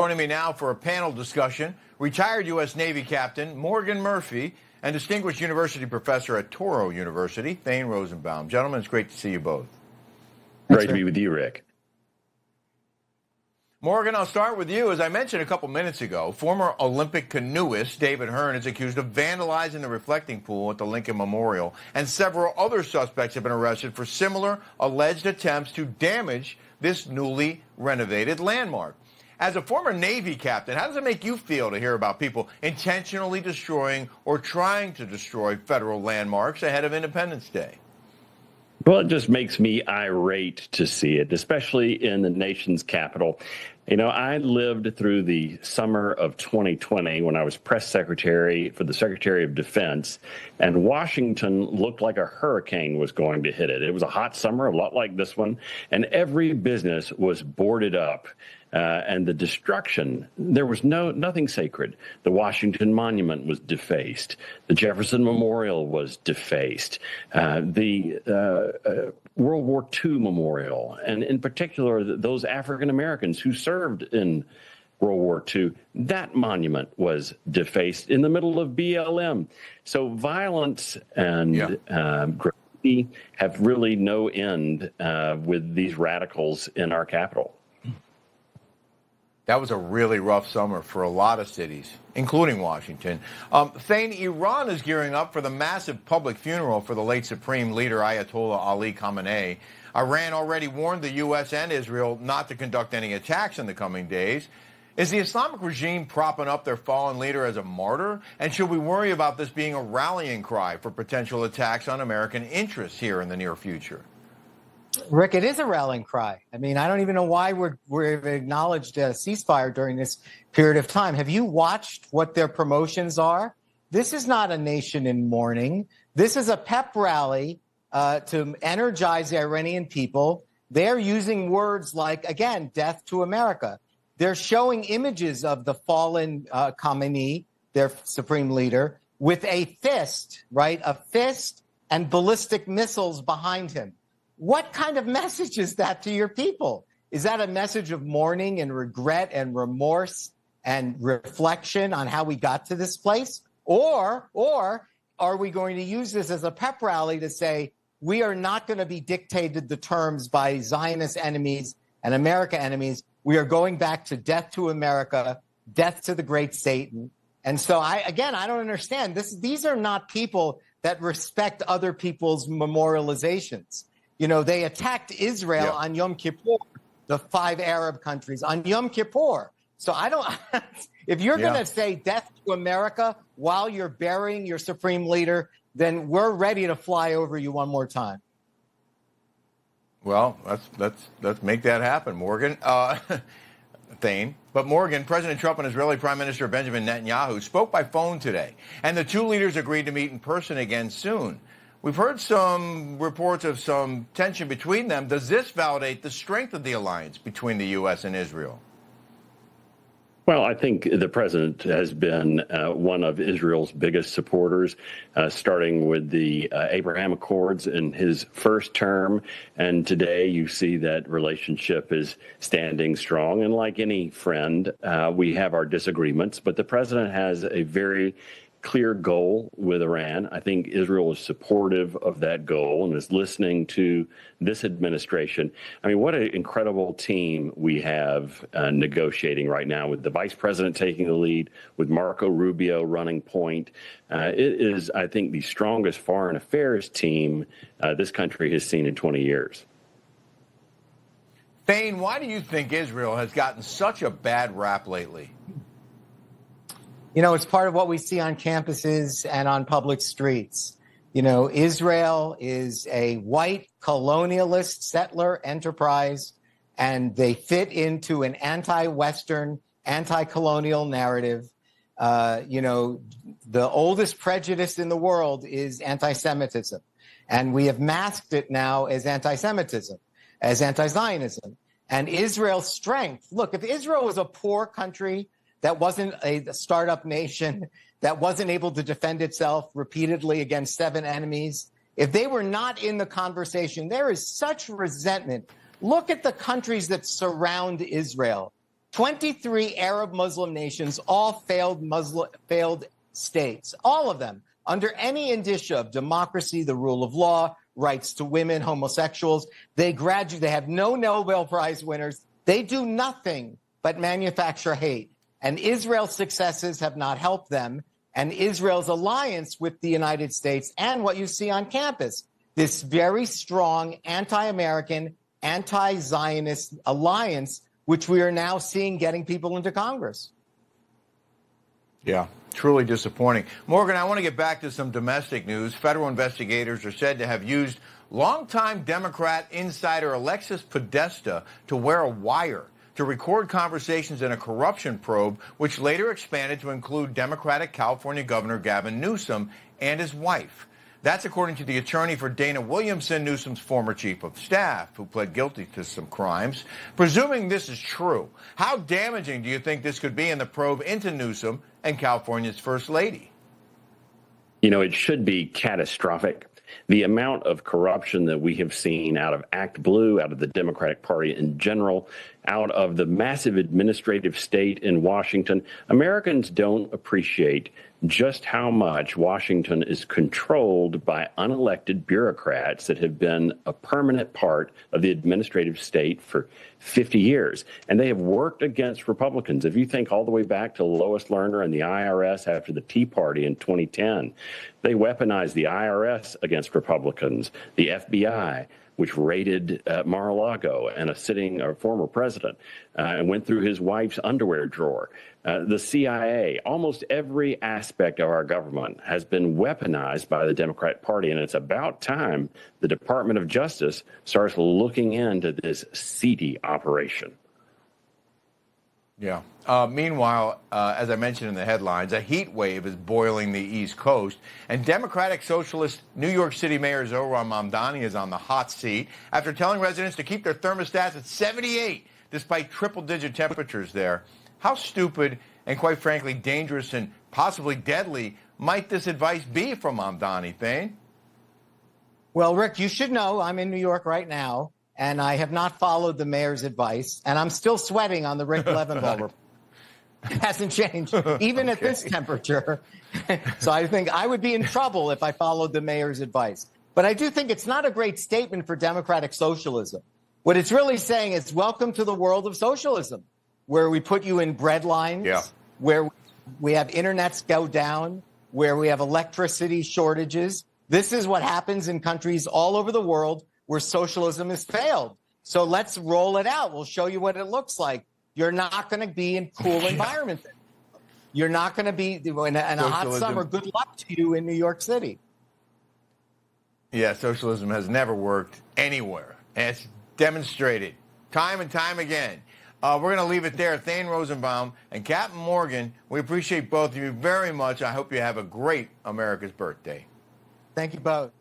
Joining me now for a panel discussion, retired U.S. Navy Captain Morgan Murphy and distinguished university professor at Touro University, Thane Rosenbaum. Gentlemen, it's great to see you both. Great to be with you, Rick. Morgan, I'll start with you. As I mentioned a couple minutes ago, former Olympic canoeist David Hearn is accused of vandalizing the reflecting pool at the Lincoln Memorial, and several other suspects have been arrested for similar alleged attempts to damage this newly renovated landmark. As a former Navy captain, how does it make you feel to hear about people intentionally destroying or trying to destroy federal landmarks ahead of Independence Day? Well, it just makes me irate to see it, especially in the nation's capital. You know, I lived through the summer of 2020 when I was press secretary for the Secretary of Defense, and Washington looked like a hurricane was going to hit it. It was a hot summer, a lot like this one, and every business was boarded up. And the destruction, there was nothing sacred. The Washington Monument was defaced. The Jefferson Memorial was defaced. The World War II Memorial, and in particular, those African Americans who served in World War II, that monument was defaced in the middle of BLM. So violence and graffiti have really no end with these radicals in our capital. That was a really rough summer for a lot of cities, including Washington. Thane, Iran is gearing up for the massive public funeral for the late Supreme Leader Ayatollah Ali Khamenei. Iran already warned the U.S. and Israel not to conduct any attacks in the coming days. Is the Islamic regime propping up their fallen leader as a martyr? And should we worry about this being a rallying cry for potential attacks on American interests here in the near future? Rick, it is a rallying cry. I mean, I don't even know why we've acknowledged a ceasefire during this period of time. Have you watched what their promotions are? This is not a nation in mourning. This is a pep rally to energize the Iranian people. They're using words like, again, death to America. They're showing images of the fallen Khamenei, their supreme leader, with a fist, right? A fist and ballistic missiles behind him. What kind of message is that to your people? Is that a message of mourning and regret and remorse and reflection on how we got to this place? Or are we going to use this as a pep rally to say we are not going to be dictated the terms by Zionist enemies and America enemies? We are going back to death to America, death to the great Satan. And so I don't understand. These are not people that respect other people's memorializations. You know, they attacked Israel on Yom Kippur, the 5 Arab countries on Yom Kippur. So I don't, if you're going to say death to America while you're burying your supreme leader, then we're ready to fly over you one more time. Well, let's make that happen, Morgan. Thane. But Morgan, President Trump and Israeli Prime Minister Benjamin Netanyahu spoke by phone today, and the two leaders agreed to meet in person again soon. We've heard some reports of some tension between them. Does this validate the strength of the alliance between the U.S. and Israel? Well, I think the president has been one of Israel's biggest supporters, starting with the Abraham Accords in his first term. And today you see that relationship is standing strong. And like any friend, we have our disagreements, but the president has a very clear goal with Iran. I think Israel is supportive of that goal and is listening to this administration. I mean, what an incredible team we have negotiating right now, with the vice president taking the lead, with Marco Rubio running point. It is, I think, the strongest foreign affairs team this country has seen in 20 years. Thane, why do you think Israel has gotten such a bad rap lately? You know, it's part of what we see on campuses and on public streets. You know, Israel is a white colonialist settler enterprise, and they fit into an anti-Western, anti-colonial narrative. You know, the oldest prejudice in the world is anti-Semitism, and we have masked it now as anti-Semitism, as anti-Zionism. And Israel's strength, look, if Israel was a poor country that wasn't a startup nation, that wasn't able to defend itself repeatedly against 7 enemies, if they were not in the conversation, there is such resentment. Look at the countries that surround Israel. 23 Arab Muslim nations, all failed states, all of them, under any indicia of democracy, the rule of law, rights to women, homosexuals. They have no Nobel Prize winners. They do nothing but manufacture hate. And Israel's successes have not helped them. And Israel's alliance with the United States and what you see on campus, this very strong anti-American, anti-Zionist alliance, which we are now seeing getting people into Congress. Yeah, truly disappointing. Morgan, I want to get back to some domestic news. Federal investigators are said to have used longtime Democrat insider Alexis Podesta to wear a wire to record conversations in a corruption probe, which later expanded to include Democratic California Governor Gavin Newsom and his wife. That's according to the attorney for Dana Williamson, Newsom's former chief of staff, who pled guilty to some crimes. Presuming this is true, how damaging do you think this could be in the probe into Newsom and California's first lady? You know, it should be catastrophic. The amount of corruption that we have seen out of Act Blue, out of the Democratic Party in general, out of the massive administrative state in Washington, Americans don't appreciate just how much Washington is controlled by unelected bureaucrats that have been a permanent part of the administrative state for 50 years. And they have worked against Republicans. If you think all the way back to Lois Lerner and the IRS after the Tea Party in 2010, they weaponized the IRS against Republicans, the FBI, which raided Mar-a-Lago and a former president and went through his wife's underwear drawer. The CIA, almost every aspect of our government has been weaponized by the Democrat Party, and it's about time the Department of Justice starts looking into this seedy operation. Yeah. Meanwhile, as I mentioned in the headlines, a heat wave is boiling the East Coast, and Democratic Socialist New York City Mayor Zohran Mamdani is on the hot seat after telling residents to keep their thermostats at 78 despite triple-digit temperatures there. How stupid and, quite frankly, dangerous and possibly deadly might this advice be from Mamdani, Thane? Well, Rick, you should know I'm in New York right now, and I have not followed the mayor's advice, and I'm still sweating on the Rick Leventhal report. It hasn't changed, even at this temperature. So I think I would be in trouble if I followed the mayor's advice. But I do think it's not a great statement for democratic socialism. What it's really saying is welcome to the world of socialism, where we put you in bread lines, where we have internets go down, where we have electricity shortages. This is what happens in countries all over the world where socialism has failed. So let's roll it out. We'll show you what it looks like. You're not going to be in cool environments. You're not going to be in a hot summer. Good luck to you in New York City. Yeah, socialism has never worked anywhere. And it's demonstrated time and time again. We're going to leave it there. Thane Rosenbaum and Captain Morgan, we appreciate both of you very much. I hope you have a great America's birthday. Thank you both.